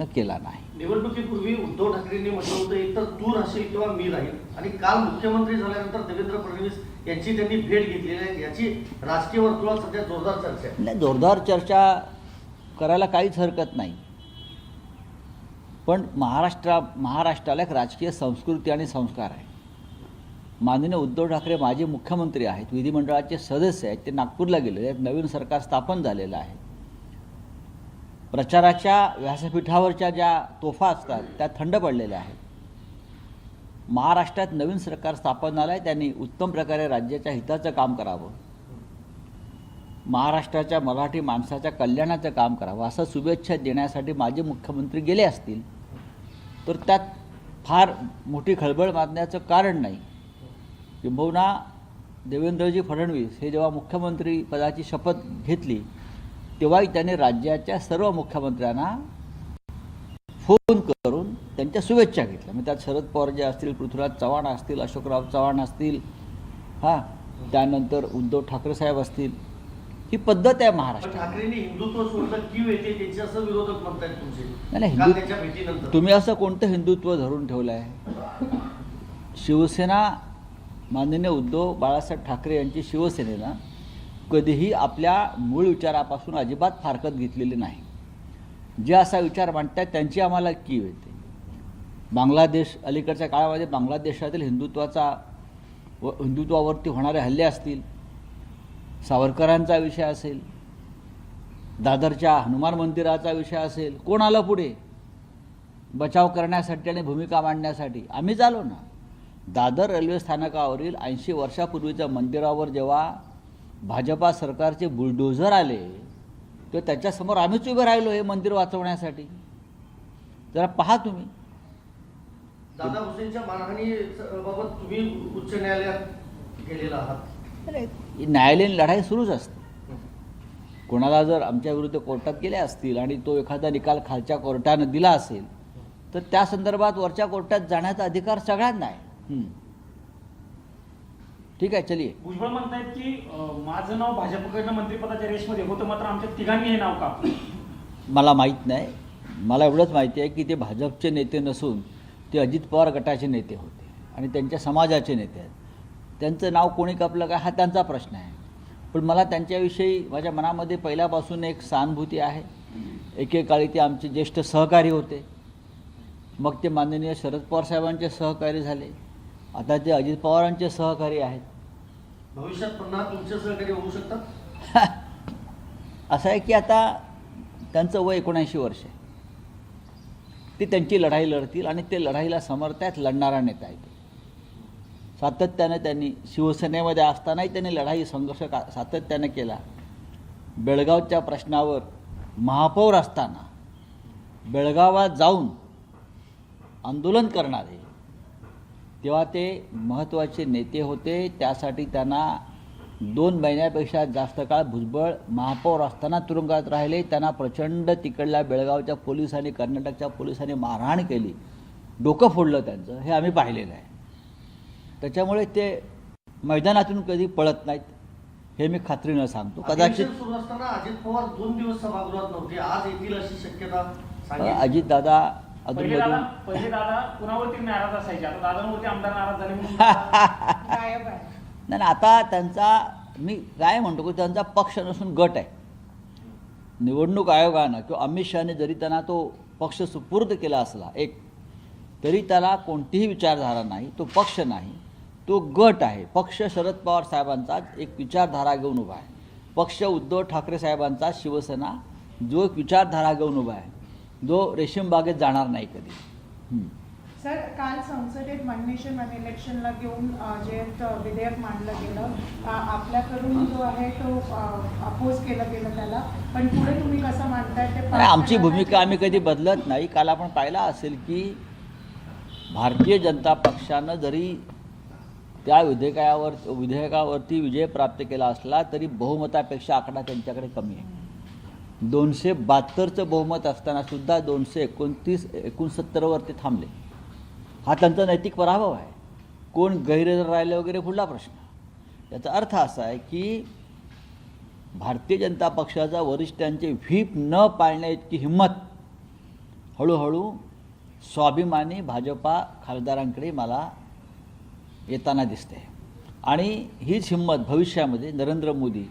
प्रयत्न केला नाही. निवडणुकीपूर्वी उद्धव ठाकरेंनी म्हटलं होतं एकतर तू राहशील किंवा मी राहील, आणि काल मुख्यमंत्री झाल्यानंतर देवेंद्र फडणवीस यांची त्यांनी भेट घेतलेली आहे. याची राजकीय वर्तुळात सध्या जोरदार चर्चा आहे. नाही, जोरदार चर्चा करायला काहीच हरकत नाही, पण महाराष्ट्राला एक राजकीय संस्कृती आणि संस्कार आहे. माननीय उद्धव ठाकरे माजी मुख्यमंत्री आहेत, विधिमंडळाचे सदस्य आहेत, ते नागपूरला गेलेले आहेत, नवीन सरकार स्थापन झालेलं आहे. प्रचाराच्या व्यासपीठावरच्या ज्या तोफा असतात त्या थंड पडलेल्या आहेत. महाराष्ट्रात नवीन सरकार स्थापन झालं आहे, त्यांनी उत्तम प्रकारे राज्याच्या हिताचं काम करावं, महाराष्ट्राच्या मराठी माणसाच्या कल्याणाचं काम करावं असं शुभेच्छा देण्यासाठी माजी मुख्यमंत्री गेले असतील तर त्यात फार मोठी खळबळ माजण्याचं कारण नाही. किंबहुना देवेंद्रजी फडणवीस हे जेव्हा मुख्यमंत्री पदाची शपथ घेतली तेव्हाही त्यांनी राज्याच्या सर्व मुख्यमंत्र्यांना फोन करून त्यांच्या शुभेच्छा घेतल्या. मग त्यात शरद पवार जे असतील, पृथ्वीराज चव्हाण असतील, अशोकराव चव्हाण असतील, त्यानंतर उद्धव ठाकरे साहेब असतील. ही पद्धत आहे महाराष्ट्रात. ठाकरेंनी हिंदुत्व सोडलं कीव येते त्याचे असं विरोधक म्हणतात तुमचे. नाही, त्याच्या भेटीनंतर तुम्ही असं कोणतं हिंदुत्व धरून ठेवलं आहे? शिवसेना, माननीय उद्धव बाळासाहेब ठाकरे यांची शिवसेनेनं कधीही आपल्या मूळ विचारापासून अजिबात फारकत घेतलेली नाही. जे असा विचार मांडतात त्यांची आम्हाला कीव येते. बांगलादेश, अलीकडच्या काळामध्ये बांगलादेशातील हिंदुत्वावरती होणारे हल्ले असतील, सावरकरांचा विषय असेल, दादरच्या हनुमान मंदिराचा विषय असेल, कोण आलं पुढे बचाव करण्यासाठी आणि भूमिका मांडण्यासाठी? आम्हीच आलो ना. दादर रेल्वे स्थानकावरील 80 वर्षापूर्वीच्या मंदिरावर जेव्हा भाजपा सरकारचे बुलडोझर आले तर त्याच्यासमोर आम्हीच उभे राहिलो हे मंदिर वाचवण्यासाठी. जरा पहा तुम्ही. दादा हुसेनच्या मारहाणीबाबत तुम्ही उच्च न्यायालयात गेलेला आहात. न्यायालयीन लढाई सुरूच असते. कोणाला जर आमच्या विरुद्ध कोर्टात गेले असतील आणि तो एखादा निकाल खालच्या कोर्टानं दिला असेल तर त्या संदर्भात वरच्या कोर्टात जाण्याचा अधिकार सगळ्यांना आहे. ठीक आहे, चलिए. भुजबळ म्हणतायत की माझं नाव भाजपकडनं मंत्रिपदाच्या रेसमध्ये होतं, मात्र आमच्या तिघांनी हे नाव कापलं. मला माहीत नाही. मला एवढंच माहिती आहे की ते भाजपचे नेते नसून ते अजित पवार गटाचे नेते होते आणि त्यांच्या समाजाचे नेते आहेत. त्यांचं नाव कोणी कापलं काय हा त्यांचा प्रश्न आहे, पण मला त्यांच्याविषयी माझ्या मनामध्ये पहिल्यापासून एक सहानुभूती आहे. एकेकाळी ते आमचे ज्येष्ठ सहकारी होते, मग ते माननीय शरद पवार साहेबांचे सहकारी झाले, आता ते अजित पवारांचे सहकारी आहेत. भविष्यात पुन्हा तुमचे सहकारी होऊ शकतात. असं आहे की आता त्यांचं वय 79 वर्ष आहे. ते त्यांची लढाई लढतील आणि ते लढाईला समर्थ आहेत, लढणारा नेता आहे. सातत्याने त्यांनी शिवसेनेमध्ये असतानाही त्यांनी लढाई संघर्ष सातत्याने केला. बेळगावच्या प्रश्नावर महापौर असताना बेळगावात जाऊन आंदोलन करणारे तेव्हा ते महत्त्वाचे नेते होते. त्यासाठी त्यांना 2 महिन्यापेक्षा जास्त काळ भुजबळ महापौर असताना तुरुंगात राहिले. त्यांना प्रचंड तिकडल्या बेळगावच्या पोलिसांनी, कर्नाटकच्या पोलिसांनी मारहाण केली, डोकं फोडलं त्यांचं, हे आम्ही पाहिलेलं आहे. त्याच्यामुळे ते मैदानातून कधी पळत नाहीत हे मी खात्रीनं सांगतो. कदाचित सुरू असताना अजित पवार 2 दिवस सभागृहात नव्हते, आज येतील अशी शक्यता. अजितदादा पहिले दादा कुणावरती नाराज असायचे, आता दादांवरती आमदार नाराज झाले म्हणून नाही, आता त्यांचा, मी काय म्हणतो की त्यांचा पक्ष नसून गट आहे. निवडणूक आयोगानं किंवा अमित शहाने जरी त्यांना तो पक्ष सुपूर्द केला असला एक, तरी त्याला कोणतीही विचारधारा नाही, तो पक्ष नाही, तो गट आहे. पक्ष शरद पवार साहेबांचाच एक विचारधारा घेऊन उभा आहे. पक्ष उद्धव ठाकरे साहेबांचा, शिवसेना जो एक विचारधारा घेऊन उभा आहे, जो रेशीम बागेत जाणार नाही कधी. सर, काल संसदेत वन नेशन वन इलेक्शनला घेऊन जे विधेयक मांडलं गेलं, आपल्याकडून जो आहे तो अपोज केलं गेलं त्याला, पण पुढे तुम्ही कसं मांडताय ते? आमची भूमिका आम्ही कधी बदलत नाही. काल आपण पाहिलं असेल की भारतीय जनता पक्षानं जरी त्या विधेयकावरती विजय प्राप्त केला असला तरी बहुमतापेक्षा आकडा त्यांच्याकडे कमी आहे. 272चं बहुमत असताना सुद्धा 229-69 वरती थांबले. हा त्यांचा नैतिक पराभव आहे. कोण गैरहजर राहिले वगैरे पुढला प्रश्न. याचा अर्थ असा आहे की भारतीय जनता पक्षाचा वरिष्ठांचे व्हीप न पाळण्या इतकी हिंमत हळूहळू स्वाभिमानी भाजपा खासदारांकडे मला येताना दिसते आणि हीच हिंमत भविष्यामध्ये नरेंद्र मोदी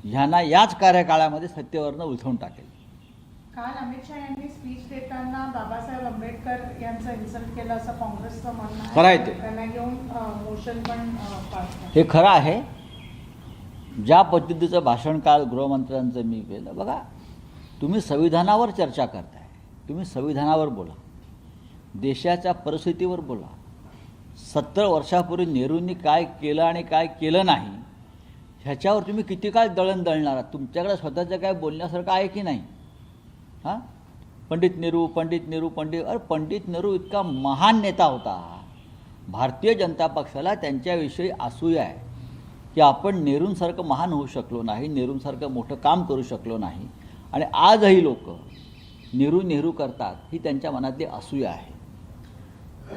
ह्यांना याच कार्यकाळामध्ये सत्तेवरनं उलथवून टाकेल. काल अमित शहा यांनी स्पीच देताना बाबासाहेब आंबेडकर यांचं इन्सल्ट केलं असं काँग्रेसचं म्हणणं खरं आहे ते. त्यांना घेऊन मोशन पण पास झालं. हे खरं आहे. ज्या पद्धतीचं भाषण काल गृहमंत्र्यांचं मी केलं, बघा तुम्ही संविधानावर चर्चा करताय, तुम्ही संविधानावर बोला, देशाच्या परिस्थितीवर बोला. 70 वर्षापूर्वी नेहरूंनी काय केलं आणि काय केलं नाही ह्याच्यावर तुम्ही किती काळ दळण दळणार आहात? तुमच्याकडे स्वतःचं काय बोलण्यासारखं आहे की नाही? हां, पंडित नेहरू अरे पंडित नेहरू इतका महान नेता होता. भारतीय जनता पक्षाला त्यांच्याविषयी असूया आहे की आपण नेहरूंसारखं महान होऊ शकलो नाही, नेहरूंसारखं मोठं काम करू शकलो नाही आणि आजही लोक नेहरू करतात ही त्यांच्या मनातली असूया आहे.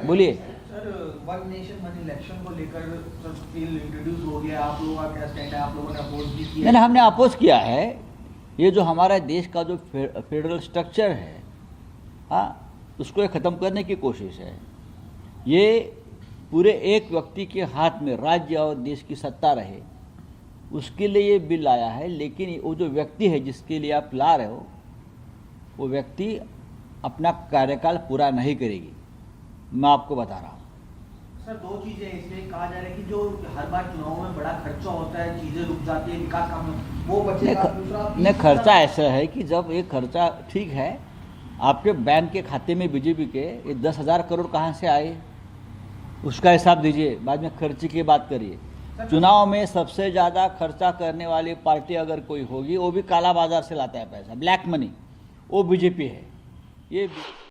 बोलिए. Sir, one nation one election को लेकर सर बिल इंट्रोड्यूस हो गया, आप लोगों का क्या स्टैंड है? आप लोगों ने अपोज भी किया? नहीं, हमने अपोज किया है. ये जो हमारा देश का जो फेडरल स्ट्रक्चर है, हाँ, उसको ये ख़त्म करने की कोशिश है. ये पूरे एक व्यक्ति के हाथ में राज्य और देश की सत्ता रहे, उसके लिए ये बिल आया है. लेकिन वो जो व्यक्ति है जिसके लिए आप ला रहे हो, वो व्यक्ति अपना कार्यकाल पूरा नहीं करेगी. मैं आपको बता रहा हूँ. सर, दो चीजें इसमें कहा जा रहा है कि जो हर बार चुनाव में बड़ा खर्चा होता है, चीजें रुक जाती है, विकास काम वो बचेगा. दूसरा नहीं, खर्चा ऐसा है कि जब ये खर्चा ठीक है, आपके बैंक के खाते में बीजेपी के ये 10,000 करोड़ कहाँ से आए, उसका हिसाब दीजिए. बाद में खर्चे की बात करिए. चुनाव में सबसे ज़्यादा खर्चा करने वाली पार्टी अगर कोई होगी, वो भी काला बाजार से लाता है पैसा, ब्लैक मनी, वो बीजेपी है. ये